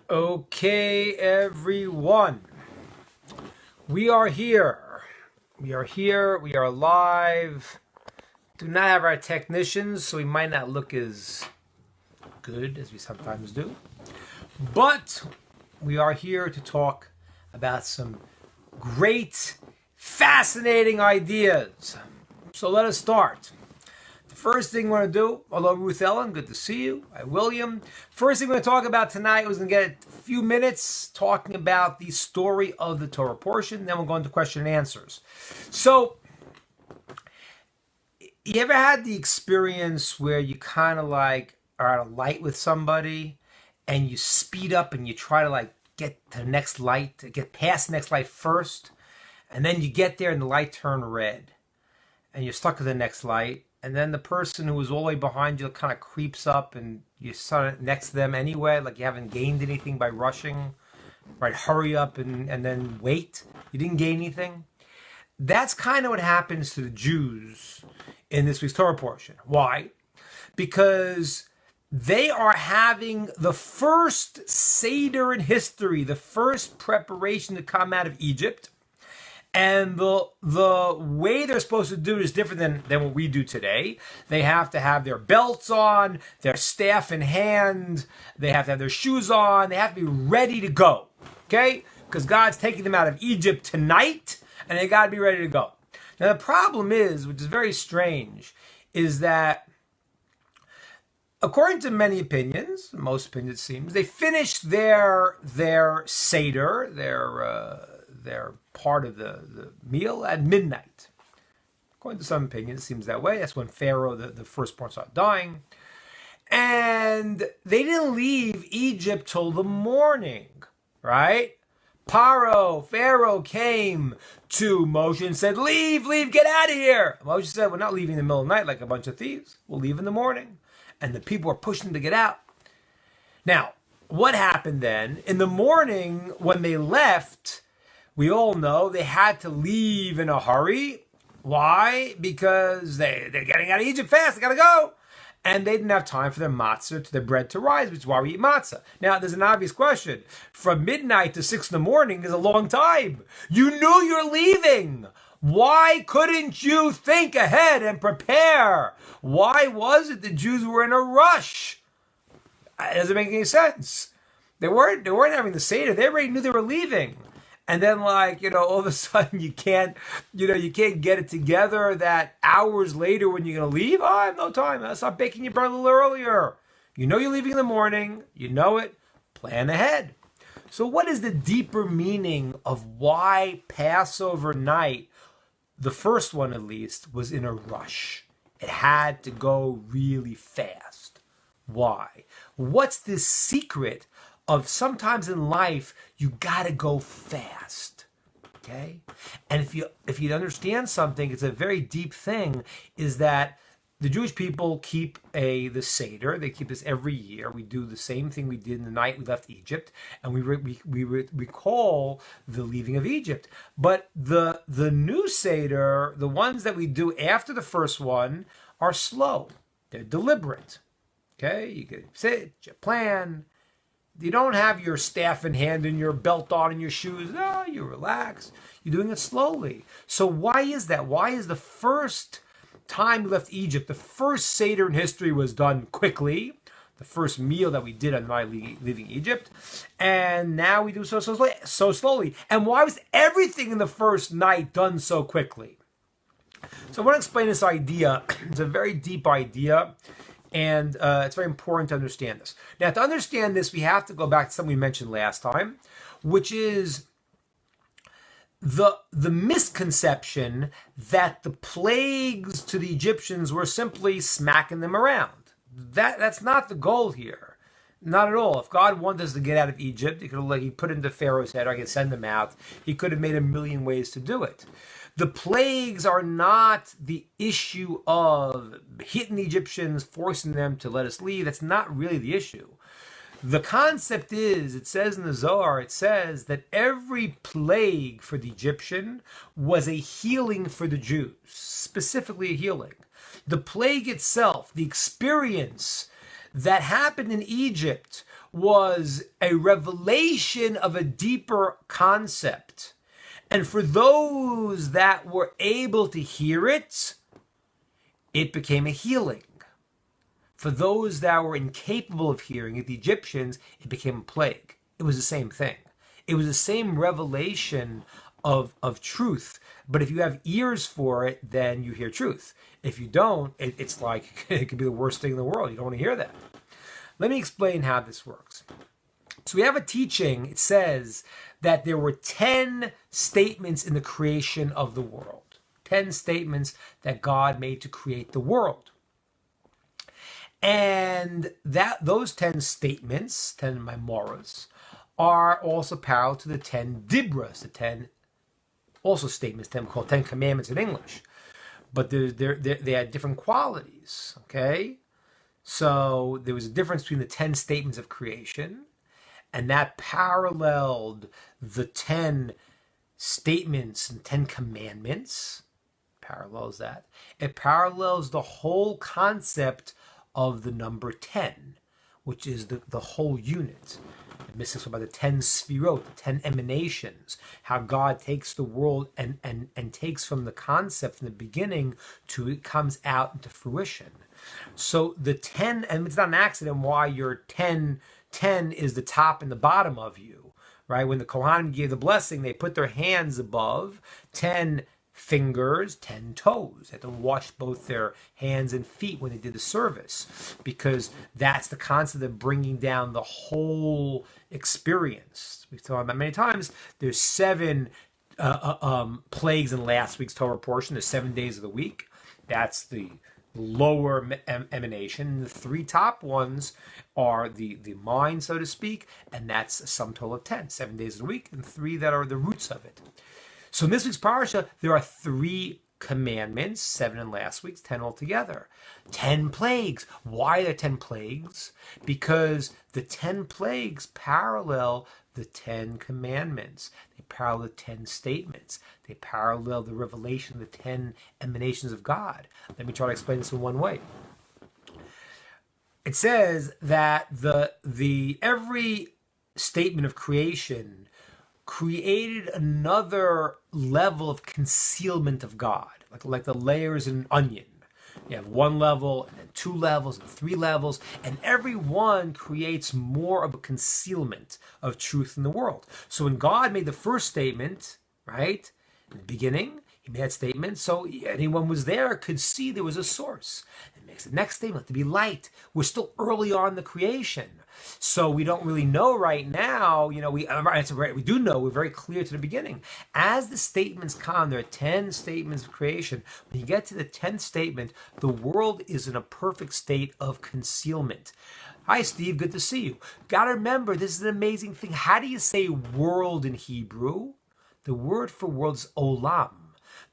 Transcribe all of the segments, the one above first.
Okay, everyone. We are here. We are live. Do not have our technicians, so we might not look as good as we sometimes do. But we are here to talk about some great, fascinating ideas. So let us start. First thing we're going to do, hello Ruth Ellen, good to see you. Hi William. First thing we're going to talk about tonight, we're going to get a few minutes talking about the story of the Torah portion, then we'll go into question and answers. So, you ever had the experience where you kind of like are at a light with somebody and you speed up and you try to like get to the next light, to get past the next light first, and then you get there and the light turned red and you're stuck at the next light. And then the person who was all the way behind you kind of creeps up and you're sort of next to them anyway, like you haven't gained anything by rushing, right? Hurry up and then wait. You didn't gain anything. That's kind of what happens to the Jews in this week's Torah portion. Why? Because they are having the first Seder in history, the first preparation to come out of Egypt. And the way they're supposed to do it is different than what we do today. They have to have their belts on, their staff in hand, they have to have their shoes on, they have to be ready to go, okay? Because God's taking them out of Egypt tonight, and they got to be ready to go. Now the problem is, which is very strange, is that according to many opinions, most opinions it seems, they finished their Seder, their part of the meal at midnight. According to some opinions, it seems that way. That's when Pharaoh, the firstborn, started dying. And they didn't leave Egypt till the morning, right? Pharaoh came to Moshe and said, leave, get out of here. Moshe said, we're not leaving in the middle of the night like a bunch of thieves. We'll leave in the morning. And the people were pushing to get out. Now, what happened then? In the morning, when they left, we all know they had to leave in a hurry. Why? Because they're getting out of Egypt fast. They got to go. And they didn't have time for their matzah, their bread to rise, which is why we eat matzah. Now, there's an obvious question. From midnight to 6 in the morning is a long time. You knew you're leaving. Why couldn't you think ahead and prepare? Why was it the Jews were in a rush? It doesn't make any sense. They weren't having the Seder. They already knew they were leaving. And then, all of a sudden you can't get it together that hours later when you're going to leave. Oh, I have no time. I'll start baking your bread a little earlier. You know you're leaving in the morning. You know it. Plan ahead. So what is the deeper meaning of why Passover night, the first one at least, was in a rush? It had to go really fast. Why? What's the secret of sometimes in life you gotta go fast, okay? And if you understand something, it's a very deep thing, is that the Jewish people keep the Seder. They keep this every year. We do the same thing we did in the night we left Egypt, and we recall the leaving of Egypt. But the new Seder, the ones that we do after the first one, are slow. They're deliberate, okay? You can sit, you plan. You don't have your staff in hand and your belt on and your shoes. No, you relax. You're doing it slowly. So why is that? Why is the first time we left Egypt, the first Seder in history was done quickly, the first meal that we did on the night leaving Egypt, and now we do so slowly. And why was everything in the first night done so quickly? So I want to explain this idea. It's a very deep idea. And it's very important to understand this. Now, to understand this, we have to go back to something we mentioned last time, which is the misconception that the plagues to the Egyptians were simply smacking them around. That's not the goal here. Not at all. If God wanted us to get out of Egypt, he put it into Pharaoh's head, or he could send them out. He could have made a million ways to do it. The plagues are not the issue of hitting the Egyptians, forcing them to let us leave. That's not really the issue. The concept is, it says in the Zohar, it says that every plague for the Egyptian was a healing for the Jews, specifically a healing. The plague itself, the experience that happened in Egypt was a revelation of a deeper concept. And for those that were able to hear it, it became a healing. For those that were incapable of hearing it, the Egyptians, it became a plague. It was the same thing. It was the same revelation of truth. But if you have ears for it, then you hear truth. If you don't, it's like it could be the worst thing in the world. You don't want to hear that. Let me explain how this works. So we have a teaching. It says that there were 10 statements in the creation of the world. 10 statements that God made to create the world. And those 10 statements, 10 memoras, are also parallel to the 10 dibras, the 10 also statements, 10 called 10 commandments in English. But they had different qualities, okay? So there was a difference between the 10 statements of creation, and that paralleled the 10 statements and 10 commandments. Parallels that. It parallels the whole concept of the number 10, which is the whole unit. The mystics about the 10 sfirot, the 10 emanations, how God takes the world and takes from the concept from the beginning to it comes out into fruition. So the 10, and it's not an accident why your 10 is the top and the bottom of you, right? When the Kohanim gave the blessing, they put their hands above, 10 fingers, 10 toes. They had to wash both their hands and feet when they did the service, because that's the concept of bringing down the whole experience. We've talked about many times. There's 7 plagues in last week's Torah portion. There's 7 days of the week. That's the lower emanation. The 3 top ones are the mind, so to speak, and that's a sum total of 10. 7 days of the week, and 3 that are the roots of it. So in this week's parasha, there are 3 commandments, 7 in last week's, 10 altogether. 10 plagues. Why are there 10 plagues? Because the 10 plagues parallel the 10 commandments. They parallel the 10 statements. They parallel the revelation of the 10 emanations of God. Let me try to explain this in one way. It says that the every statement of creation created another level of concealment of God, like the layers in an onion. You have 1 level, and then 2 levels, and 3 levels, and every one creates more of a concealment of truth in the world. So when God made the first statement, right, in the beginning, he made that statement, so anyone who was there could see there was a source. It makes the next statement to be light. We're still early on in the creation. So we don't really know right now, we do know, we're very clear to the beginning. As the statements come, there are 10 statements of creation. When you get to the 10th statement, the world is in a perfect state of concealment. Hi, Steve, good to see you. Got to remember, this is an amazing thing. How do you say world in Hebrew? The word for world is olam.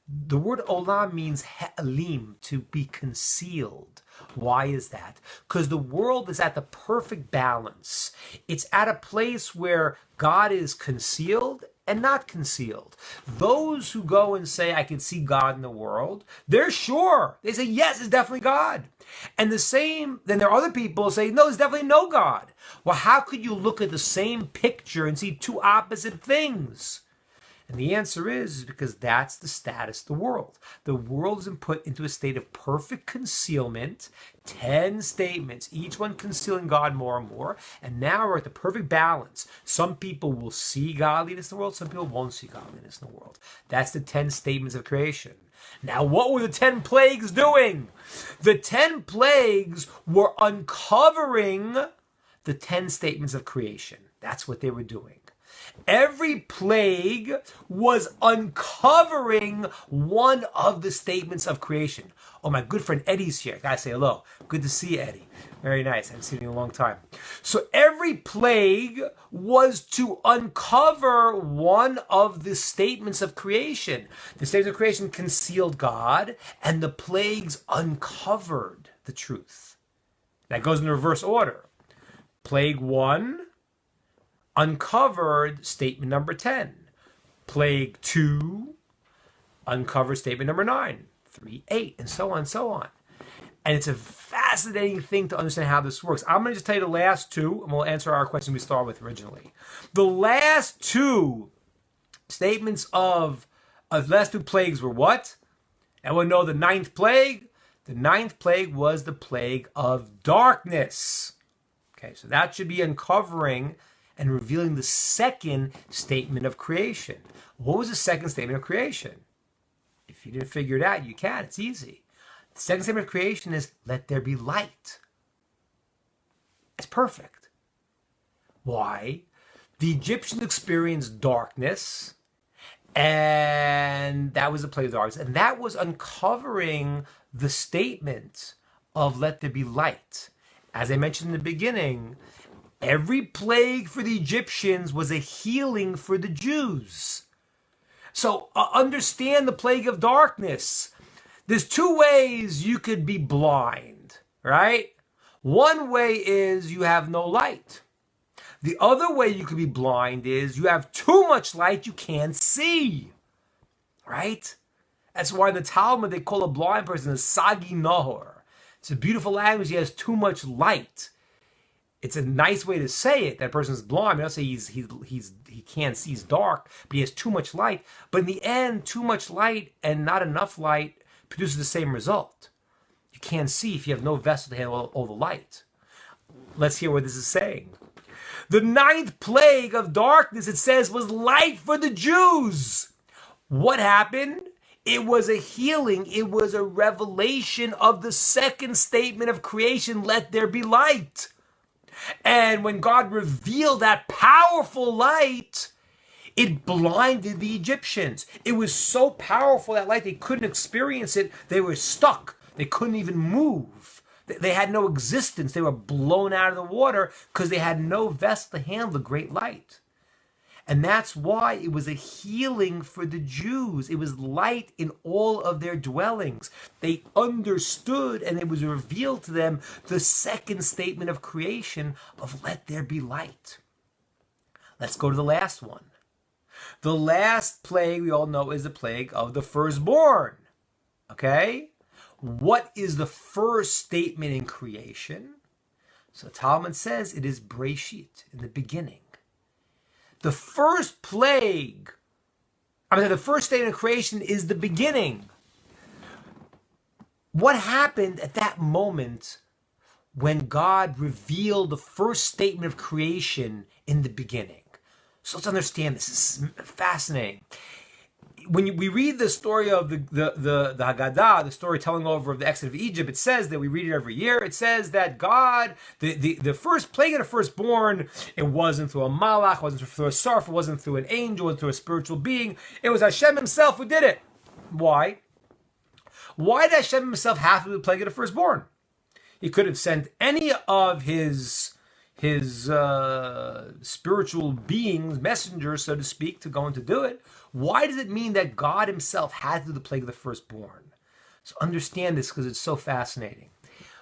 The word olam means he'alim, to be concealed. Why is that? Because the world is at the perfect balance. It's at a place where God is concealed and not concealed. Those who go and say, I can see God in the world, they're sure. They say, yes, it's definitely God. And the same, then there are other people who say, no, there's definitely no God. Well, how could you look at the same picture and see 2 opposite things? And the answer is because that's the status of the world. The world is put into a state of perfect concealment, 10 statements, each one concealing God more and more, and now we're at the perfect balance. Some people will see godliness in the world, some people won't see godliness in the world. That's the 10 statements of creation. Now, what were the 10 plagues doing? The 10 plagues were uncovering the 10 statements of creation. That's what they were doing. Every plague was uncovering one of the statements of creation. Oh, my good friend Eddie's here. I gotta say hello. Good to see you, Eddie. Very nice. I haven't seen you in a long time. So every plague was to uncover one of the statements of creation. The statements of creation concealed God, and the plagues uncovered the truth. That goes in reverse order. Plague 1 uncovered statement number 10. Plague 2 uncovered statement number 9, 3, 8, and so on and so on. And it's a fascinating thing to understand how this works. I'm going to just tell you the last two, and we'll answer our question we started with originally. The last two statements of the last two plagues were what? Everyone know the ninth plague? The ninth plague was the plague of darkness. Okay, so that should be uncovering and revealing the second statement of creation. What was the second statement of creation? If you didn't figure it out, you can. It's easy. The second statement of creation is, let there be light. It's perfect. Why? The Egyptians experienced darkness, and that was the plague of darkness. And that was uncovering the statement of let there be light. As I mentioned in the beginning, every plague for the Egyptians was a healing for the Jews. So understand the plague of darkness. There's two ways you could be blind, right? One way is you have no light. The other way you could be blind is you have too much light you can't see, right? That's why in the Talmud they call a blind person a sagi nahor. It's a beautiful language. He has too much light. It's a nice way to say it. That person's blind. I don't say he can't see. He's dark, but he has too much light. But in the end, too much light and not enough light produces the same result. You can't see if you have no vessel to handle all the light. Let's hear what this is saying. The ninth plague of darkness, it says, was light for the Jews. What happened? It was a healing. It was a revelation of the second statement of creation, let there be light. And when God revealed that powerful light, it blinded the Egyptians. It was so powerful, that light, they couldn't experience it. They were stuck. They couldn't even move. They had no existence. They were blown out of the water because they had no vessel to handle the great light. And that's why it was a healing for the Jews. It was light in all of their dwellings. They understood, and it was revealed to them the second statement of creation of let there be light. Let's go to the last one. The last plague we all know is the plague of the firstborn. Okay? What is the first statement in creation? So Talmud says it is Breshit, in the beginning. The first plague, the first statement of creation is the beginning. What happened at that moment when God revealed the first statement of creation in the beginning? So let's understand this. This is fascinating. When we read the story of the Haggadah, the story telling over of the exodus of Egypt, it says that we read it every year. It says that God, the first plague of the firstborn, it wasn't through a malach, it wasn't through a sarf, it wasn't through an angel, it wasn't through a spiritual being. It was Hashem himself who did it. Why? Why did Hashem himself have to do the plague of the firstborn? He could have sent any of his spiritual beings, messengers, so to speak, to go and to do it. Why does it mean that God himself had to do the plague of the firstborn? So understand this because it's so fascinating.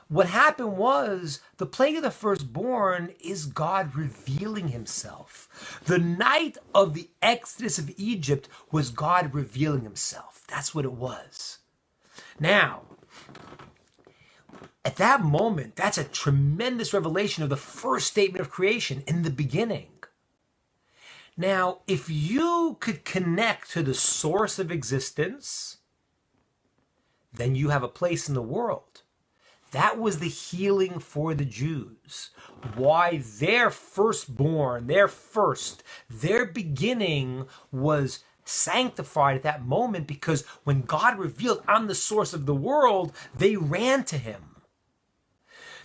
What happened was the plague of the firstborn is God revealing himself. The night of the exodus of Egypt was God revealing himself. That's what it was. Now, at that moment, that's a tremendous revelation of the first statement of creation in the beginning. Now, if you could connect to the source of existence, then you have a place in the world. That was the healing for the Jews. Why their firstborn, their beginning was sanctified at that moment, because when God revealed, I'm the source of the world, they ran to him.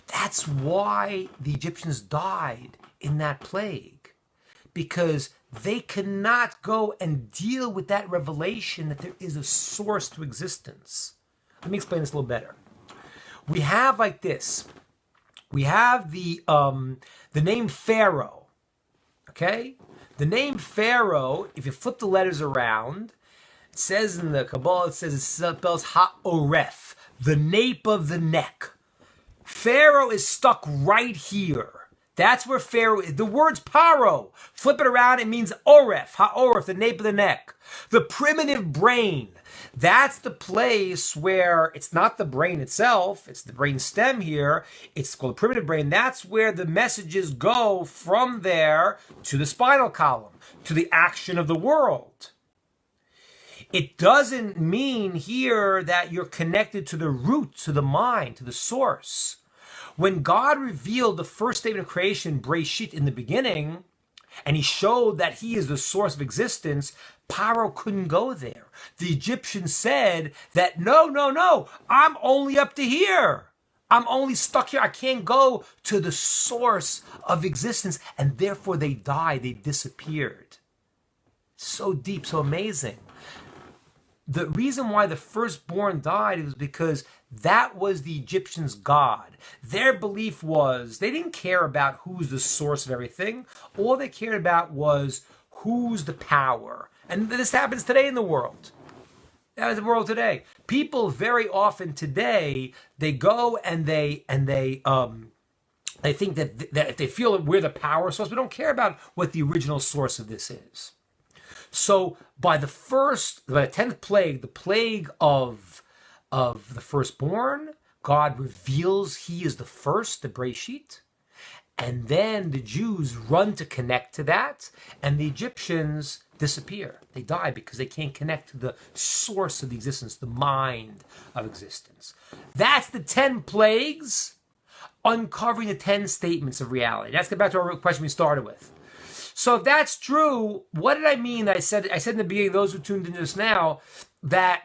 That's why the Egyptians died in that plague, because they cannot go and deal with that revelation that there is a source to existence. Let me explain this a little better. We have like this. We have the name Pharaoh. Okay? The name Pharaoh, if you flip the letters around, it says in the Kabbalah, it spells Ha-Oref, the nape of the neck. Pharaoh is stuck right here. That's where Pharaoh is. The word's paro. Flip it around, it means oref, ha'oref, the nape of the neck. The primitive brain. That's the place where it's not the brain itself, it's the brain stem here. It's called the primitive brain. That's where the messages go from there to the spinal column, to the action of the world. It doesn't mean here that you're connected to the root, to the mind, to the source. When God revealed the first statement of creation, Breshit, in the beginning, and he showed that he is the source of existence, Paro couldn't go there. The Egyptians said that, no, I'm only up to here. I'm only stuck here. I can't go to the source of existence. And therefore they died. They disappeared. So deep, so amazing. The reason why the firstborn died was because that was the Egyptians' God. Their belief was they didn't care about who's the source of everything. All they cared about was who's the power. And this happens today in the world. That is the world today. People very often today, they go and they think that they feel that we're the power source. We don't care about what the original source of this is. So by the 10th plague, the plague of the firstborn, God reveals he is the first, the Breshit. And then the Jews run to connect to that, and the Egyptians disappear. They die because they can't connect to the source of the existence, the mind of existence. That's the 10 plagues, uncovering the 10 statements of reality. Let's get back to our question we started with. So if that's true, what did I mean? I said in the beginning, those who tuned in just now, that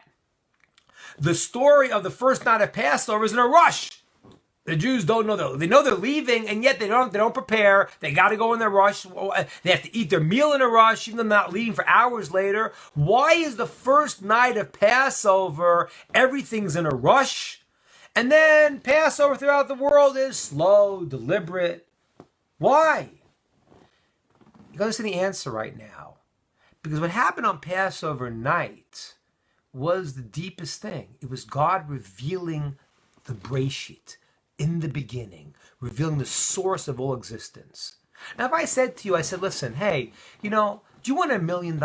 the story of the first night of Passover is in a rush. The Jews don't know though. They know they're leaving, and yet they don't prepare. They got to go in their rush. They have to eat their meal in a rush, even though they're not leaving for hours later. Why is the first night of Passover, everything's in a rush? And then Passover throughout the world is slow, deliberate. Why? You got to listen to the answer right now. Because what happened on Passover night was the deepest thing. It was God revealing the Breshit in the beginning, revealing the source of all existence. Now, if I said to you, listen, hey, do you want $1 million?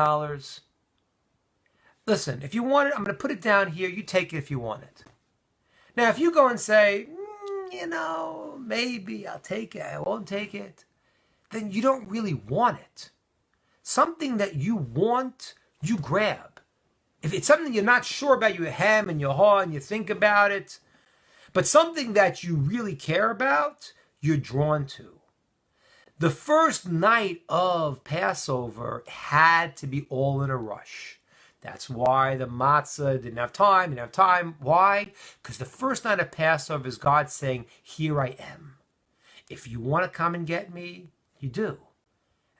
Listen, if you want it, I'm going to put it down here. You take it if you want it. Now, if you go and say, maybe I'll take it, I won't take it, then you don't really want it. Something that you want, you grab. If it's something you're not sure about, you hem and you haw and you think about it. But something that you really care about, you're drawn to. The first night of Passover had to be all in a rush. That's why the matzah didn't have time. Why? Because the first night of Passover is God saying, here I am. If you want to come and get me, you do.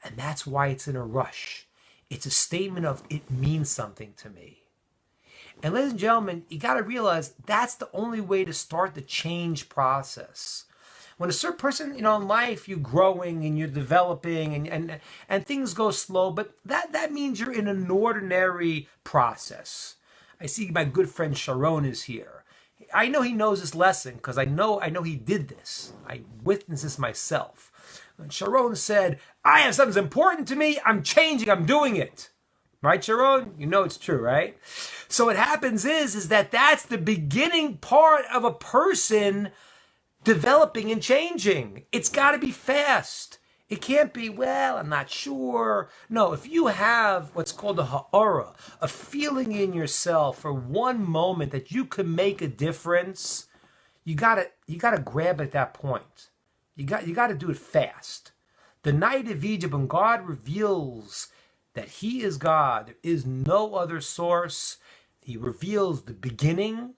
And that's why it's in a rush. It's a statement of, it means something to me. And ladies and gentlemen, you got to realize that's the only way to start the change process. When a certain person, in life, you're growing and you're developing and things go slow, but that means you're in an ordinary process. I see my good friend Sharon is here. I know he knows this lesson because I know he did this. I witnessed this myself. When Sharon said, I have something that's important to me, I'm changing, I'm doing it. Right, Sharon? You know it's true, right? So what happens is that that's the beginning part of a person developing and changing. It's got to be fast. It can't be, I'm not sure. No, if you have what's called a ha'ara, a feeling in yourself for one moment that you can make a difference, you gotta grab it at that point. You got to do it fast. The night of Egypt, when God reveals that he is God, there is no other source. He reveals the beginning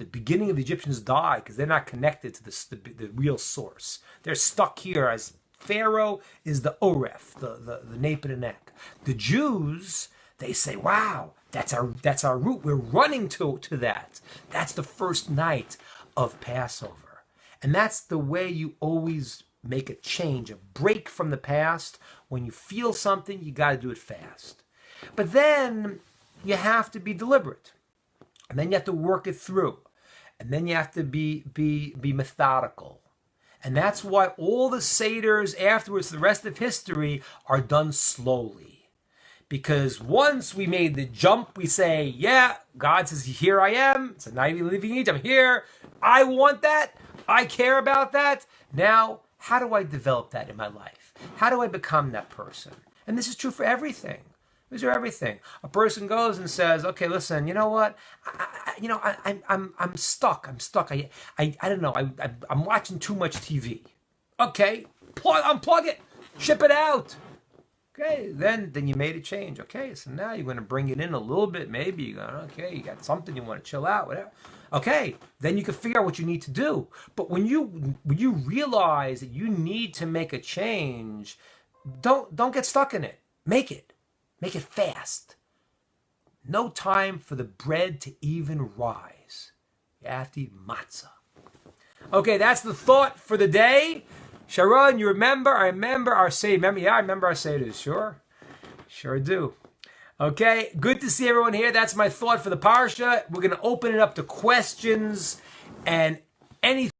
of the Egyptians die because they're not connected to the real source. They're stuck here as Pharaoh is the oref, the nape of the neck. The Jews, they say, wow, that's our root. We're running to that. That's the first night of Passover. And that's the way you always make a change, a break from the past. When you feel something, you got to do it fast. But then you have to be deliberate. And then you have to work it through. And then you have to be methodical. And that's why all the Seders afterwards, the rest of history, are done slowly. Because once we made the jump, we say, yeah, God says, here I am. It's a night of living age. I'm here. I want that. I care about that. Now, how do I develop that in my life? How do I become that person? And this is true for everything. These are everything. A person goes and says, "Okay, listen. You know what? I'm stuck. I'm stuck. I don't know. I'm watching too much TV. Okay, unplug it, ship it out. Okay, then you made a change. Okay, so now you're going to bring it in a little bit. Maybe you're going, okay, you got something you want to chill out, whatever. Okay, then you can figure out what you need to do. But when you realize that you need to make a change, don't get stuck in it. Make it. Make it fast. No time for the bread to even rise. You have to eat matzah. Okay, that's the thought for the day. Sharon, you remember? I remember our Seder. Yeah, I remember our Seders. Sure do. Okay, good to see everyone here. That's my thought for the Parsha. We're going to open it up to questions and anything.